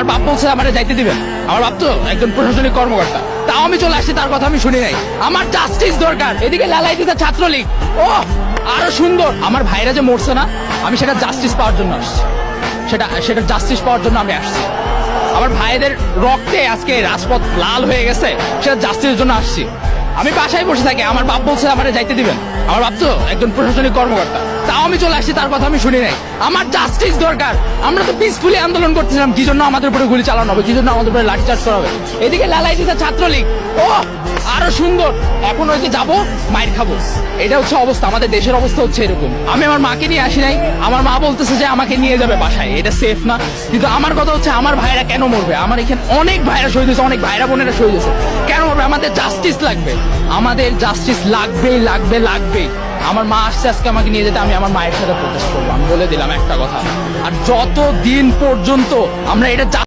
আমার বাপ বলছে আমারে যাইতে দিবেন। আমার বাপ তো একজন প্রশাসনিক কর্মকর্তা, তাও আমি চলে আসছি, তার কথা আমি শুনি নাই। আমার জাস্টিস দরকার। এদিকে লালাই দিতে ছাত্রলীগ, ও আরো সুন্দর। আমার ভাইরা যে মরছে না, আমি সেটা জাস্টিস পাওয়ার জন্য আসছি। সেটা জাস্টিস পাওয়ার জন্য আমি আসছি। আমার ভাইদের রক্তে আজকে রাজপথ লাল হয়ে গেছে, সেটা জাস্টিসের জন্য আসছি। আমি বাসায় বসে থাকি, আমার বাপ বলছে আমারে যাইতে দিবেন। আমার বাপ তো একজন প্রশাসনিক কর্মকর্তা, তাও আমি চলে আসছি, তার কথা আমি শুনি নাই। আমার জাস্টিস দরকার। আমরা তো পিসফুলি আন্দোলন করতেছিলাম, কি জন্য আমাদের উপরে গুলি চালানো হবে, কি জন্য আমাদের উপরে লাঠিচার্জ করা হবে। এদিকে লালাই দিতে ছাত্রলীগ, ও আরো সুন্দর। এখন ওই যে যাবো, মাইর খাবো। এটা হচ্ছে অবস্থা, আমাদের দেশের অবস্থা হচ্ছে এরকম। আমি আমার মাকে নিয়ে আসি নাই, আমার মা বলতেছে যে আমাকে নিয়ে যাবে বাসায়, এটা সেফ না। কিন্তু আমার কথা হচ্ছে আমার ভাইরা কেন মরবে? আমার এখানে অনেক ভাইরা শহীদ হয়েছে, অনেক ভাইরা বোনেরা শহীদ হয়েছে, কেন মরবে? আমাদের জাস্টিস লাগবে, আমাদের জাস্টিস লাগবেই, লাগবে, লাগবেই। আমার মা আসছে আজকে আমাকে নিয়ে যেতে, আমি আমার মায়ের সাথে প্রোটেস্ট করবো। আমি বলে দিলাম একটা কথা, আর যত দিন পর্যন্ত আমরা এটা